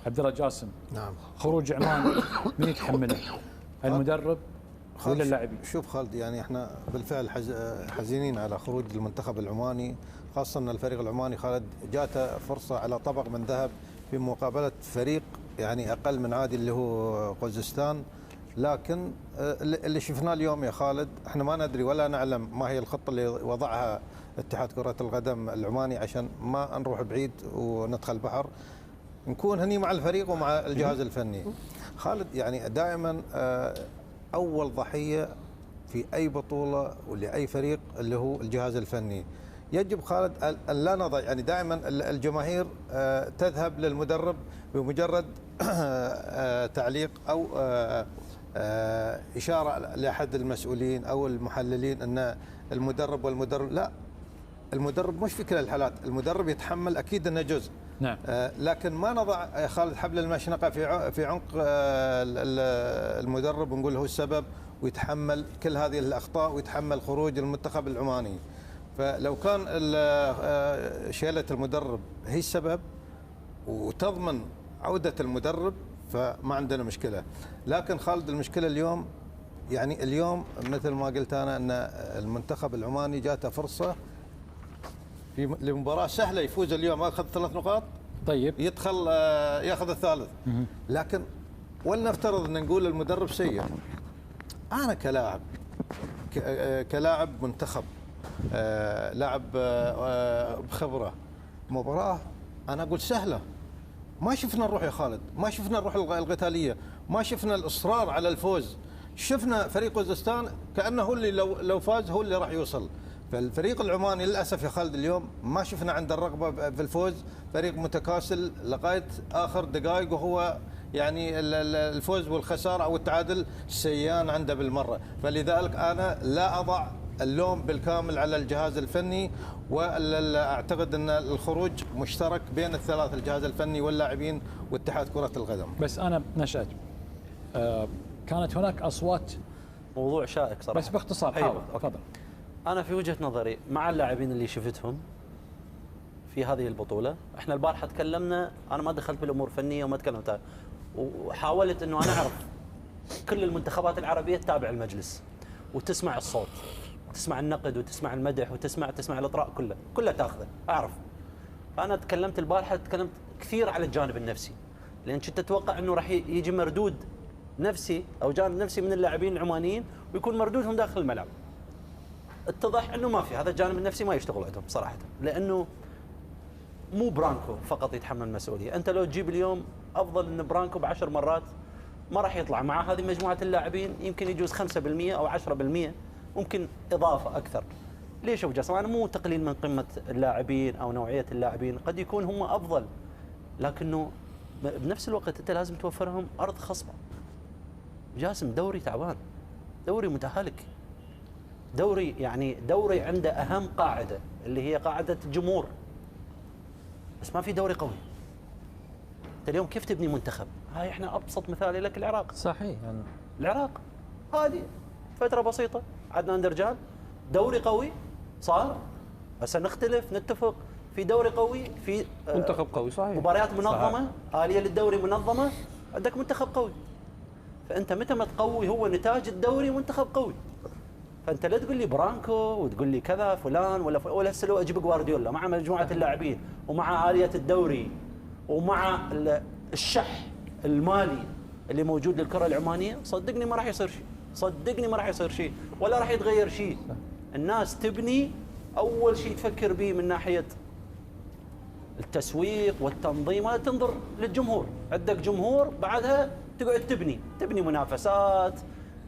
عبد الله جاسم، نعم، خروج عمان من يتحمله؟ المدرب ولا اللاعبين؟ شوف خالد، يعني احنا بالفعل حزينين على خروج المنتخب العماني، خاصة ان الفريق العماني خالد جاته فرصة على طبق من ذهب في مقابلة فريق يعني اقل من عادي اللي هو خوزستان. لكن اللي شفناه اليوم يا خالد، احنا ما ندري ولا نعلم ما هي الخطة اللي وضعها اتحاد كرة القدم العماني عشان ما نروح بعيد وندخل بحر. نكون هني مع الفريق ومع الجهاز الفني. خالد يعني دائما أول ضحية في أي بطولة ولأي فريق اللي هو الجهاز الفني. يجب خالد أن لا نضع، يعني دائما الجماهير تذهب للمدرب بمجرد تعليق أو إشارة لأحد المسؤولين أو المحللين أن المدرب والمدرب. لا، المدرب مش في كل الحالات، المدرب يتحمل أكيد أنه جزء. نعم. لكن ما نضع خالد حبل المشنقة في عنق المدرب ونقول هو السبب ويتحمل كل هذه الأخطاء ويتحمل خروج المنتخب العماني. فلو كان شيلة المدرب هي السبب وتضمن عودة المدرب فما عندنا مشكلة. لكن خالد المشكلة اليوم، يعني اليوم مثل ما قلت أنا أن المنتخب العماني جاته فرصة في لمباراة سهلة يفوز اليوم، أخذ 3 نقاط، طيب يدخل ياخذ الثالث. لكن ولنفترض ان نقول المدرب سيء، انا كلاعب منتخب، لاعب بخبره، مباراه انا اقول سهله، ما شفنا الروح يا خالد، ما شفنا الروح القتاليه، ما شفنا الاصرار على الفوز. شفنا فريق خوزستان كانه هو اللي لو فاز هو اللي راح يوصل. فالفريق العماني للاسف يا خالد اليوم ما شفنا عنده الرغبه في الفوز، فريق متكاسل لغايه اخر دقائق، وهو يعني الفوز والخساره او التعادل سيان عنده بالمره. فلذلك انا لا اضع اللوم بالكامل على الجهاز الفني، واعتقد ان الخروج مشترك بين الثلاث، الجهاز الفني واللاعبين واتحاد كره القدم. بس انا نشأت كانت هناك اصوات، موضوع شائك صراحه، بس باختصار حاول. تفضل. انا في وجهه نظري مع اللاعبين اللي شفتهم في هذه البطوله، احنا البارحه تكلمنا، انا ما دخلت بالامور الفنيه وما تكلمت، وحاولت انه انا اعرف كل المنتخبات العربيه تتابع المجلس وتسمع الصوت، تسمع النقد وتسمع المدح وتسمع الاطراء كلها تاخذه، اعرف. فانا تكلمت البارحه، تكلمت كثير على الجانب النفسي، لان كنت اتوقع انه راح يجي مردود نفسي او جانب نفسي من اللاعبين العمانيين ويكون مردودهم داخل الملعب. اتضح انه ما في هذا الجانب النفسي، ما يشتغل عندهم صراحه، لانه مو برانكو فقط يتحمل المسؤوليه. انت لو تجيب اليوم افضل ان برانكو ب10 مرات ما راح يطلع مع هذه مجموعه اللاعبين، يمكن يجوز 5% او 10%، ممكن اضافه اكثر. ليش ابو جاسم؟ انا مو تقليل من قمه اللاعبين او نوعيه اللاعبين، قد يكون هم افضل، لكنه بنفس الوقت انت لازم توفر لهم ارض خصبه. جاسم دوري تعبان، دوري متهالك، دوري عنده اهم قاعده اللي هي قاعده الجمهور، بس ما في دوري قوي. انت اليوم كيف تبني منتخب؟ هاي احنا ابسط مثال لك العراق. صحيح يعني العراق هذه فتره بسيطه عدنان درجال، دوري قوي صار، هسه نختلف نتفق في دوري قوي، في منتخب قوي صحيح، مباريات منظمه، آلية للدوري منظمه، عندك منتخب قوي. فانت متى ما تقوي هو نتاج الدوري منتخب قوي. فانت لا تقول لي برانكو وتقول لي كذا فلان ولا هسه لو اجيب جوارديولا مع مجموعه اللاعبين ومع آلية الدوري ومع الشح المالي اللي موجود للكره العمانيه، صدقني ما راح يصير شيء، صدقني ما راح يصير شيء ولا راح يتغير شيء. الناس تبني، اول شيء تفكر به من ناحيه التسويق والتنظيم، ولا تنظر للجمهور. عندك جمهور بعدها تقعد تبني منافسات،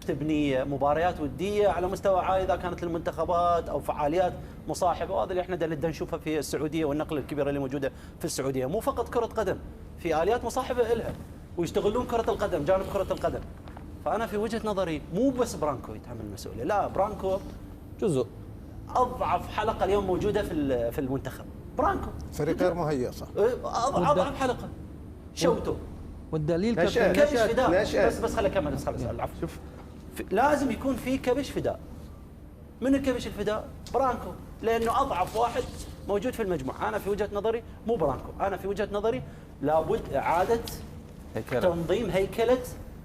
تبني مباريات وديه على مستوى عالي اذا كانت للمنتخبات او فعاليات مصاحبه، وهذا اللي احنا دا نشوفها في السعوديه والنقله الكبيره اللي موجوده في السعوديه. مو فقط كره قدم، في اليات مصاحبه لها ويشتغلون كره القدم جانب كره القدم. فانا في وجهه نظري مو بس برانكو يتحمل المسؤوليه، لا، برانكو جزء، اضعف حلقه اليوم موجوده في المنتخب برانكو، فريق غير مهيئ صح، اضعف حلقه شوتو والدليل كبش فداء. بس خليني اكمل، بس خليني العفو. شوف لازم يكون في كبش فداء. من الكبش الفداء؟ برانكو، لانه اضعف واحد موجود في المجموعه. انا في وجهه نظري مو برانكو، انا في وجهه نظري لابد اعاده هيكلة. تنظيم هيكله.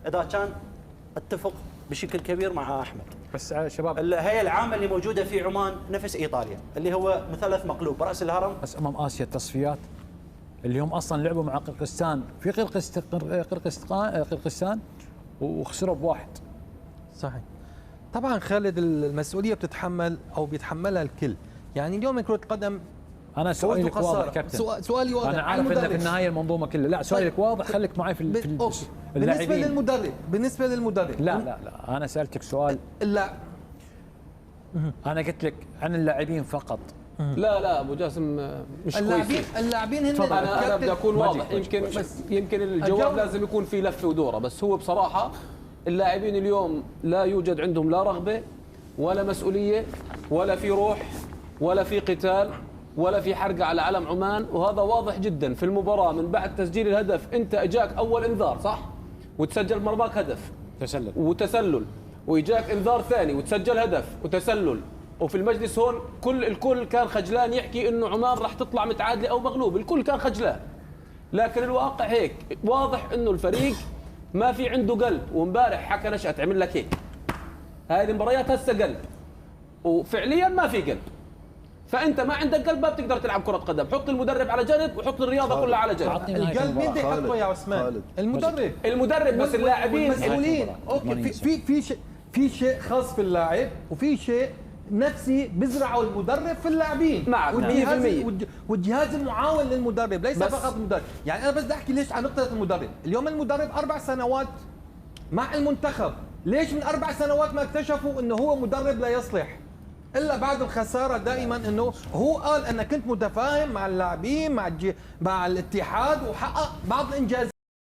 اذا كان اتفق بشكل كبير مع احمد. بس شباب، الهيئه العامه اللي موجوده في عمان نفس ايطاليا اللي هو مثلث مقلوب راس الهرم. بس اسيا التصفيات اللي هم اصلا لعبوا مع قرقستان في قرقستان وخسروا بواحد. صحيح. طبعا خالد، المسؤوليه بتتحمل او بيتحملها الكل. يعني اليوم كره القدم انا سؤالي لك واضح كابتن. سؤالي واضح. انا عارف ان في النهايه المنظومه كلها، لا سؤالي لك واضح، خليك معي في أوكي. اللاعبين. بالنسبه للمدرب لا انا سالتك سؤال. لا انا قلت لك عن اللاعبين فقط. لا ابو جاسم مش كويسين. اللاعبين هن انا بدي اكون واضح. يمكن الجواب الجو... لازم يكون في لفه ودوره، بس هو بصراحه اللاعبين اليوم لا يوجد عندهم لا رغبه ولا مسؤوليه ولا في روح ولا في قتال ولا في حرقه على علم عمان، وهذا واضح جدا في المباراه. من بعد تسجيل الهدف انت اجاك اول انذار صح؟ وتسجل مرماك هدف وتسلل، واجاك انذار ثاني وتسجل هدف وتسلل، وفي المجلس هون الكل كان خجلان يحكي انه عمان راح تطلع متعادله او مغلوب، الكل كان خجلان. لكن الواقع هيك، واضح انه الفريق ما في عنده قلب. وامبارح حكى نشأت عمل لك هيك، هاي المباريات هسه قلب، وفعليا ما في قلب. فانت ما عندك قلب ما بتقدر تلعب كره قدم. حط المدرب على جنب وحط الرياضه كلها على جنب. القلب مين بده يحطه يا عثمان؟ المدرب بس اللاعبين المسؤولين. اوكي، في شيء خاص في اللاعب وفي شيء نفسي بزرعه المدرب في اللاعبين معك 100%. والجهاز المعاون للمدرب ليس فقط المدرب. يعني انا بس بدي احكي ليش عن نقطه المدرب. اليوم المدرب 4 سنوات مع المنتخب، ليش من 4 سنوات ما اكتشفوا انه هو مدرب لا يصلح الا بعد الخساره؟ دائما انه هو قال انا كنت متفاهم مع اللاعبين مع الاتحاد وحقق بعض الانجازات.